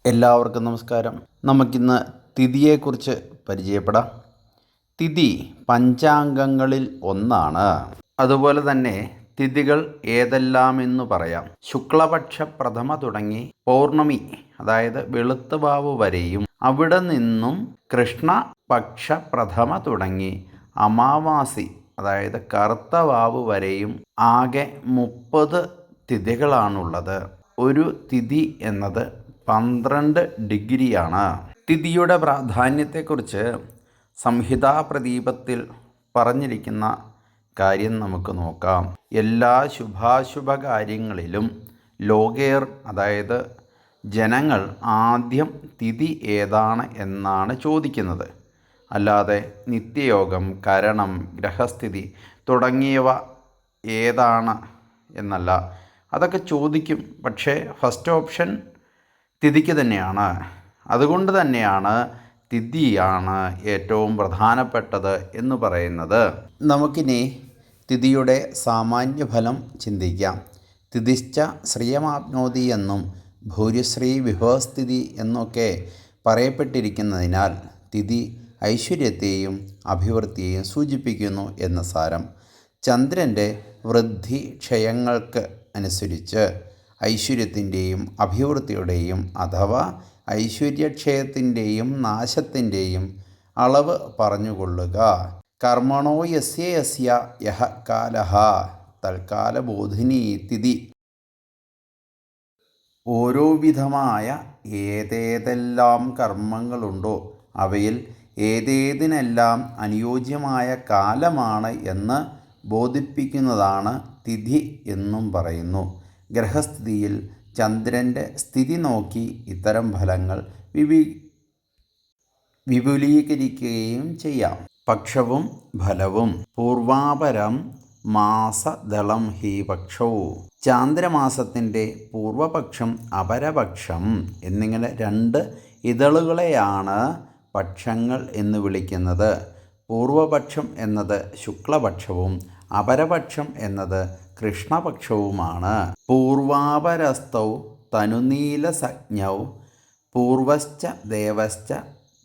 എല്ലാവർക്കും നമസ്കാരം. നമുക്കിന്ന് തിഥിയെക്കുറിച്ച് പരിചയപ്പെടാം. തിഥി പഞ്ചാംഗങ്ങളിൽ ഒന്നാണ്. അതുപോലെ തന്നെ തിഥികൾ ഏതെല്ലാമെന്ന് പറയാം. ശുക്ലപക്ഷ പ്രഥമ തുടങ്ങി പൗർണമി, അതായത് വെളുത്തുവാവ് വരെയും അവിടെ നിന്നും കൃഷ്ണപക്ഷ പ്രഥമ തുടങ്ങി അമാവാസി, അതായത് കറുത്ത വാവ് വരെയും ആകെ 30 തിഥികളാണുള്ളത്. ഒരു തിഥി എന്നത് 12 ഡിഗ്രിയാണ്. തിഥിയുടെ പ്രാധാന്യത്തെക്കുറിച്ച് സംഹിതാപ്രദീപത്തിൽ പറഞ്ഞിരിക്കുന്ന കാര്യം നമുക്ക് നോക്കാം. എല്ലാ ശുഭാശുഭ കാര്യങ്ങളിലും ലോകേർ, അതായത് ജനങ്ങൾ ആദ്യം തിഥി ഏതാണ് എന്നാണ് ചോദിക്കുന്നത്. അല്ലാതെ നിത്യയോഗം, കരണം, ഗ്രഹസ്ഥിതി തുടങ്ങിയവ ഏതാണ് എന്നല്ല. അതൊക്കെ ചോദിക്കും, പക്ഷേ ഫസ്റ്റ് ഓപ്ഷൻ തിഥിക്ക് തന്നെയാണ്. അതുകൊണ്ട് തന്നെയാണ് തിഥിയാണ് ഏറ്റവും പ്രധാനപ്പെട്ടത് എന്ന് പറയുന്നത്. നമുക്കിനി തിഥിയുടെ സാമാന്യ ഫലം ചിന്തിക്കാം. തിഥിശ്ച ശ്രിയമാപ്നോതി എന്നും ഭൂരിശ്രീ വിഭവസ്ഥിതി എന്നൊക്കെ പറയപ്പെട്ടിരിക്കുന്നതിനാൽ തിഥി ഐശ്വര്യത്തെയും അഭിവൃദ്ധിയെയും സൂചിപ്പിക്കുന്നു എന്ന് സാരം. ചന്ദ്രൻ്റെ വൃദ്ധി ക്ഷയങ്ങൾക്ക് അനുസരിച്ച് ഐശ്വര്യത്തിൻ്റെയും അഭിവൃദ്ധിയുടെയും അഥവാ ഐശ്വര്യക്ഷയത്തിൻ്റെയും നാശത്തിൻ്റെയും അളവ് പറഞ്ഞുകൊള്ളുക. കർമ്മണോ യസ്യ യസ്യ യഹ കാലഃ തൽക്കാലബോധിനി തിഥി. ഓരോ വിധമായ ഏതേതെല്ലാം കർമ്മങ്ങളുണ്ടോ അവയിൽ ഏതേതിനെല്ലാം അനുയോജ്യമായ കാലമാണ് എന്ന് ബോധിപ്പിക്കുന്നതാണ് തിഥി എന്നും പറയുന്നു. ഗ്രഹസ്ഥിതിയിൽ ചന്ദ്രൻ്റെ സ്ഥിതി നോക്കി ഇത്തരം ഫലങ്ങൾ വിപുലീകരിക്കുകയും ചെയ്യാം. പക്ഷവും ഫലവും. പൂർവാപരം മാസദളം ഹി പക്ഷവും. ചാന്ദ്രമാസത്തിൻ്റെ പൂർവപക്ഷം അപരപക്ഷം എന്നിങ്ങനെ 2 ഇതളുകളെയാണ് പക്ഷങ്ങൾ എന്ന് വിളിക്കുന്നത്. പൂർവപക്ഷം എന്നത് ശുക്ലപക്ഷവും അപരപക്ഷം എന്നത് കൃഷ്ണപക്ഷവുമാണ്. പൂർവാപരസ്ഥൗ തനുനീലസജ്ഞൗ പൂർവശ്ച ദേവശ്ച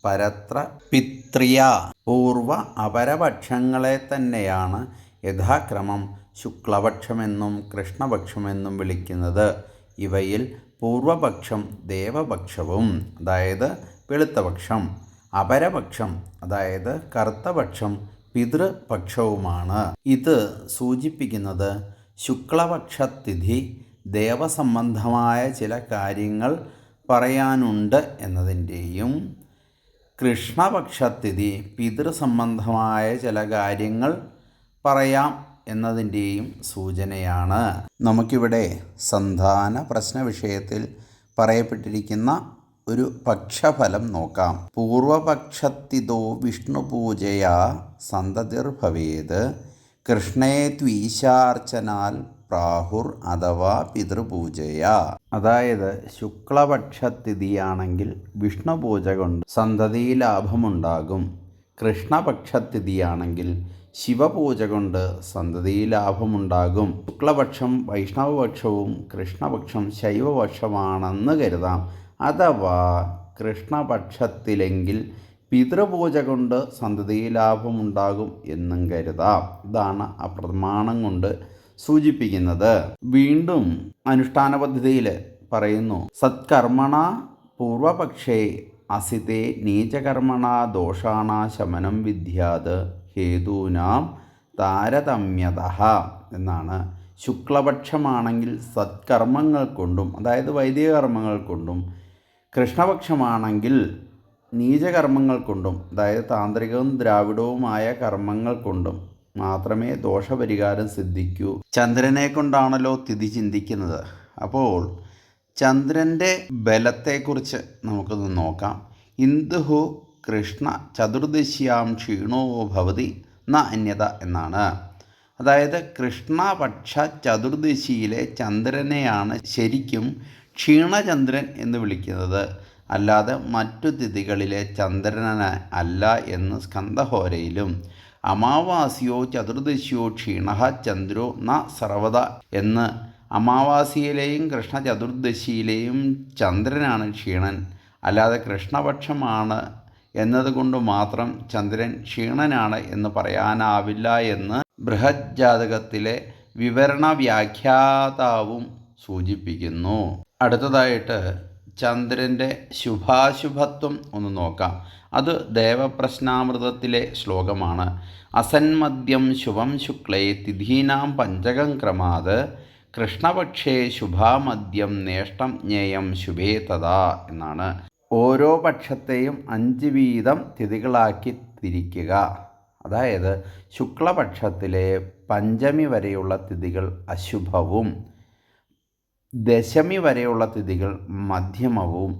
പരത്ര പിത്രിയ. പൂർവ അപരപക്ഷങ്ങളെ തന്നെയാണ് യഥാക്രമം ശുക്ലപക്ഷമെന്നും കൃഷ്ണപക്ഷമെന്നും വിളിക്കുന്നത്. ഇവയിൽ പൂർവപക്ഷം ദേവപക്ഷവും, അതായത് വെളുത്തപക്ഷം, അപരപക്ഷം, അതായത് കറുത്തപക്ഷം പിതൃപക്ഷവുമാണ്. ഇത് സൂചിപ്പിക്കുന്നത് ശുക്ലപക്ഷത്തിഥി ദേവസംബന്ധമായ ചില കാര്യങ്ങൾ പറയാനുണ്ട് എന്നതിൻ്റെയും കൃഷ്ണപക്ഷത്തിഥി പിതൃസംബന്ധമായ ചില കാര്യങ്ങൾ പറയാം എന്നതിൻ്റെയും സൂചനയാണ്. നമുക്കിവിടെ സന്താന പ്രശ്ന വിഷയത്തിൽ പറയപ്പെട്ടിരിക്കുന്ന ഒരു പക്ഷഫലം നോക്കാം. പൂർവപക്ഷത്തിതോ വിഷ്ണുപൂജയാ സന്തതിർഭവേത് കൃഷ്ണേ ത്വീശാർച്ചനാൽ പ്രാഹുർ അഥവാ പിതൃപൂജയാ. അതായത് ശുക്ലപക്ഷത്തിഥിയാണെങ്കിൽ വിഷ്ണുപൂജ കൊണ്ട് സന്തതി ലാഭമുണ്ടാകും. കൃഷ്ണപക്ഷത്തിഥിയാണെങ്കിൽ ശിവപൂജ കൊണ്ട് സന്തതി ലാഭമുണ്ടാകും. ശുക്ലപക്ഷം വൈഷ്ണവപക്ഷവും കൃഷ്ണപക്ഷം ശൈവപക്ഷമാണെന്ന് കരുതാം. അഥവാ കൃഷ്ണപക്ഷത്തിലെങ്കിൽ പിതൃപൂജ കൊണ്ട് സന്തതി ലാഭമുണ്ടാകും എന്നും കരുതാം. ഇതാണ് ആ പ്രമാണം കൊണ്ട് സൂചിപ്പിക്കുന്നത്. വീണ്ടും അനുഷ്ഠാന പദ്ധതിയിൽ പറയുന്നു, സത്കർമ്മണ പൂർവപക്ഷേ അസിതേ നീചകർമ്മണ ദോഷാണ ശമനം വിദ്യാത് ഹേതൂനാം താരതമ്യതഃ എന്നാണ്. ശുക്ലപക്ഷമാണെങ്കിൽ സത്കർമ്മങ്ങൾ കൊണ്ടും, അതായത് വൈദിക കർമ്മങ്ങൾ കൊണ്ടും, കൃഷ്ണപക്ഷമാണെങ്കിൽ നീചകർമ്മങ്ങൾ കൊണ്ടും, അതായത് താന്ത്രികവും ദ്രാവിഡവുമായ കർമ്മങ്ങൾ കൊണ്ടും മാത്രമേ ദോഷപരിഹാരം സിദ്ധിക്കൂ. ചന്ദ്രനെ കൊണ്ടാണല്ലോ തിഥി ചിന്തിക്കുന്നത്. അപ്പോൾ ചന്ദ്രൻ്റെ ബലത്തെക്കുറിച്ച് നമുക്കൊന്ന് നോക്കാം. ഇന്ദുഹു കൃഷ്ണ ചതുർദശ്യാം ക്ഷീണോ ഭവതി ന അന്യത എന്നാണ്. അതായത് കൃഷ്ണപക്ഷ ചതുർദശിയിലെ ചന്ദ്രനെയാണ് ശരിക്കും ക്ഷീണചന്ദ്രൻ എന്ന് വിളിക്കുന്നത്, അല്ലാതെ മറ്റു തിഥികളിലെ ചന്ദ്രനെ അല്ല എന്ന് സ്കന്ദഹോരയിലും അമാവാസ്യോ ചതുർദശ്യോ ക്ഷീണ ചന്ദ്രോ ന സർവത എന്ന് അമാവാസിയിലെയും കൃഷ്ണ ചതുർദശിയിലെയും ചന്ദ്രനാണ് ക്ഷീണൻ. അല്ലാതെ കൃഷ്ണപക്ഷമാണ് എന്നതുകൊണ്ട് മാത്രം ചന്ദ്രൻ ക്ഷീണനാണ് എന്ന് പറയാനാവില്ല എന്ന് ബൃഹജ്ജാതകത്തിലെ വിവരണ വ്യാഖ്യാതാവും സൂചിപ്പിക്കുന്നു. അടുത്തതായിട്ട് ചന്ദ്രൻ്റെ ശുഭാശുഭത്വം ഒന്ന് നോക്കാം. അത് ദേവപ്രശ്നാമൃതത്തിലെ ശ്ലോകമാണ്. അസന്മദ്യം ശുഭം ശുക്ലേ തിഥീനാം പഞ്ചകം ക്രമാത് കൃഷ്ണപക്ഷേ ശുഭാമദ്യം നേഷ്ടം ജ്ഞേയം ശുഭേ തഥാ എന്നാണ്. ഓരോ പക്ഷത്തെയും 5 വീതം തിഥികളാക്കി തിരിക്കുക. അതായത് ശുക്ലപക്ഷത്തിലെ പഞ്ചമി വരെയുള്ള തിഥികൾ അശുഭവും, ദശമി വരെയുള്ള തിഥികൾ മധ്യമവും,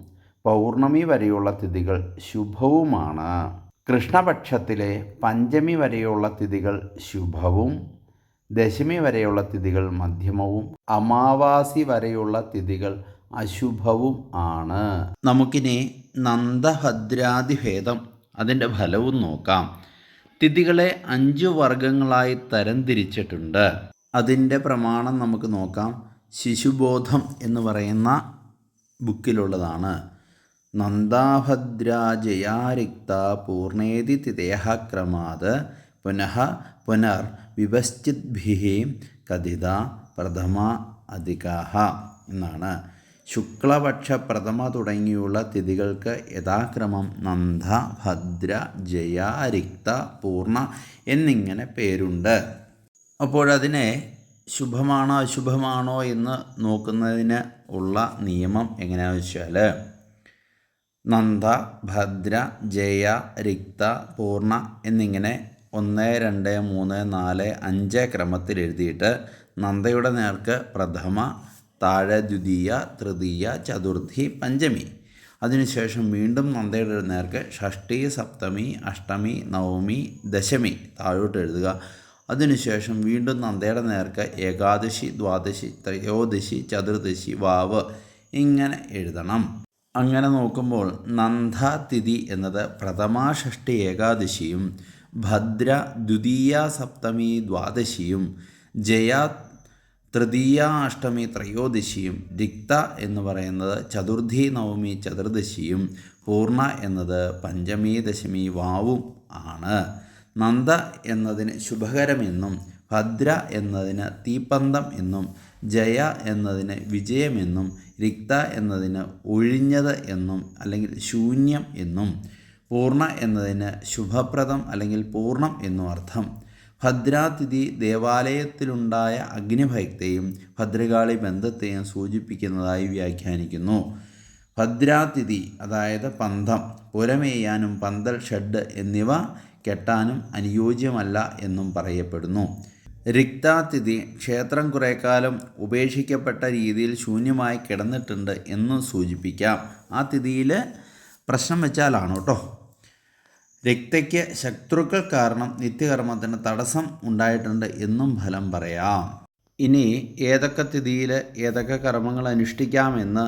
പൗർണമി വരെയുള്ള തിഥികൾ ശുഭവുമാണ്. കൃഷ്ണപക്ഷത്തിലെ പഞ്ചമി വരെയുള്ള തിഥികൾ ശുഭവും, ദശമി വരെയുള്ള തിഥികൾ മധ്യമവും, അമാവാസി വരെയുള്ള തിഥികൾ അശുഭവും ആണ്. നമുക്കിനി നന്ദഭദ്രാദിഭേദം അതിൻ്റെ ഫലവും നോക്കാം. തിഥികളെ 5 വർഗങ്ങളായി തരംതിരിച്ചിട്ടുണ്ട്. അതിൻ്റെ പ്രമാണം നമുക്ക് നോക്കാം. ശിശുബോധം എന്ന് പറയുന്ന ബുക്കിലുള്ളതാണ്. നന്ദാഭദ്രാജയാരിക്ത പൂർണേതി തിഥേഹ ക്രമാത് പുനർ വിഭശ്ചിദ്ഭിः കഥിത പ്രഥമ അധികാഹ എന്നാണ്. ശുക്ലപക്ഷ പ്രഥമ തുടങ്ങിയുള്ള തിഥികൾക്ക് യഥാക്രമം നന്ദ, ഭദ്ര, ജയ, രിക്ത, പൂർണ്ണ എന്നിങ്ങനെ പേരുണ്ട്. അപ്പോഴതിനെ ശുഭമാണോ അശുഭമാണോ എന്ന് നോക്കുന്നതിന് ഉള്ള നിയമം എങ്ങനെയാണെന്ന് വെച്ചാൽ നന്ദ, ഭദ്ര, ജയ, രിക്ത, പൂർണ്ണ എന്നിങ്ങനെ 1, 2, 3, 4, 5 ക്രമത്തിൽ എഴുതിയിട്ട് നന്ദയുടെ നേർക്ക് പ്രഥമ, താഴെ ദ്വിതീയ, തൃതീയ, ചതുർത്ഥി, പഞ്ചമി. അതിനുശേഷം വീണ്ടും നന്ദയുടെ നേർക്ക് ഷഷ്ടി, സപ്തമി, അഷ്ടമി, നവമി, ദശമി താഴോട്ട് എഴുതുക. അതിനുശേഷം വീണ്ടും നന്ദയുടെ നേർക്ക് ഏകാദശി, ദ്വാദശി, ത്രയോദശി, ചതുർദശി, വാവ് ഇങ്ങനെ എഴുതണം. അങ്ങനെ നോക്കുമ്പോൾ നന്ദ തിഥി എന്നത് പ്രഥമ, ഷഷ്ടി, ഏകാദശിയും, ഭദ്ര ദ്വിതീയ, സപ്തമി, ദ്വാദശിയും, ജയ തൃതീയ, അഷ്ടമി, ത്രയോദശിയും, രിക്ത എന്ന് പറയുന്നത് ചതുർത്ഥി, നവമി, ചതുർദശിയും, പൂർണ്ണ എന്നത് പഞ്ചമി, ദശമി, വാവും ആണ്. നന്ദ എന്നതിന് ശുഭകരമെന്നും ഭദ്ര എന്നതിന് തീപ്പന്തം എന്നും ജയ എന്നതിന് വിജയമെന്നും രിക്ത എന്നതിന് ഒഴിഞ്ഞത് എന്നും അല്ലെങ്കിൽ ശൂന്യം എന്നും പൂർണ്ണ എന്നതിന് ശുഭപ്രദം അല്ലെങ്കിൽ പൂർണ്ണം എന്നും അർത്ഥം. ഭദ്രാതിഥി ദേവാലയത്തിലുണ്ടായ അഗ്നിഭയത്തെയും ഭദ്രകാളി ബന്ധത്തെയും സൂചിപ്പിക്കുന്നതായി വ്യാഖ്യാനിക്കുന്നു. ഭദ്രാതിഥി അതായത് പന്തം, പുരമേയാനും പന്തൽ, ഷെഡ് എന്നിവ കെട്ടാനും അനുയോജ്യമല്ല എന്നും പറയപ്പെടുന്നു. രിക്താതിഥി ക്ഷേത്രം കുറേക്കാലം ഉപേക്ഷിക്കപ്പെട്ട രീതിയിൽ ശൂന്യമായി കിടന്നിട്ടുണ്ട് എന്നും സൂചിപ്പിക്കാം. ആ തിഥിയിൽ പ്രശ്നം വെച്ചാലാണ് കേട്ടോ. രക്തയ്ക്ക് ശത്രുക്കൾ കാരണം നിത്യകർമ്മത്തിന് തടസ്സം ഉണ്ടായിട്ടുണ്ട് എന്നും ഫലം പറയാം. ഇനി ഏതൊക്കെ തിഥിയിൽ ഏതൊക്കെ കർമ്മങ്ങൾ അനുഷ്ഠിക്കാമെന്ന്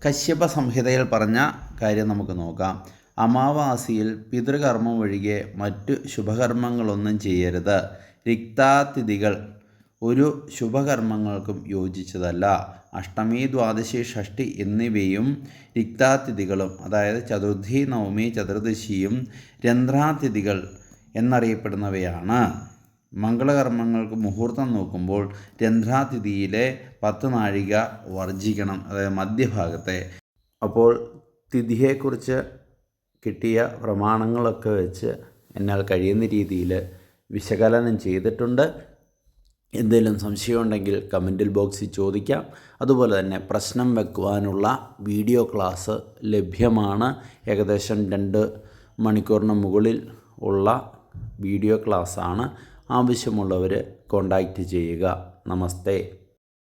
കശ്യപ സംഹിതയിൽ പറഞ്ഞ കാര്യം നമുക്ക് നോക്കാം. അമാവാസിയിൽ പിതൃകർമ്മം ഒഴികെ മറ്റു ശുഭകർമ്മങ്ങളൊന്നും ചെയ്യരുത്. രിക്താതിഥികൾ ഒരു ശുഭകർമ്മങ്ങൾക്കും യോജിച്ചതല്ല. അഷ്ടമി, ദ്വാദശി, ഷഷ്ടി എന്നിവയും രിക്താതിഥികളും അതായത് ചതുർത്ഥി, നവമി, ചതുർദശിയും രന്ധ്രാതിഥികൾ എന്നറിയപ്പെടുന്നവയാണ്. മംഗളകർമ്മങ്ങൾക്ക് മുഹൂർത്തം നോക്കുമ്പോൾ രന്ധ്രാതിഥിയിലെ 10 നാഴിക വർജിക്കണം, അതായത് മധ്യഭാഗത്തെ. അപ്പോൾ തിഥിയെക്കുറിച്ച് കിട്ടിയ പ്രമാണങ്ങളൊക്കെ വെച്ച് എന്നാൽ കഴിയുന്ന രീതിയിൽ വിശകലനം ചെയ്തിട്ടുണ്ട്. എന്തെങ്കിലും സംശയമുണ്ടെങ്കിൽ കമൻറ്റിൽ ബോക്സിൽ ചോദിക്കാം. അതുപോലെ തന്നെ പ്രശ്നം വെക്കുവാനുള്ള വീഡിയോ ക്ലാസ് ലഭ്യമാണ്. ഏകദേശം 2 മണിക്കൂറിന് മുകളിൽ ഉള്ള വീഡിയോ ക്ലാസ്സാണ്. ആവശ്യമുള്ളവർ കോൺടാക്റ്റ് ചെയ്യുക. നമസ്തേ.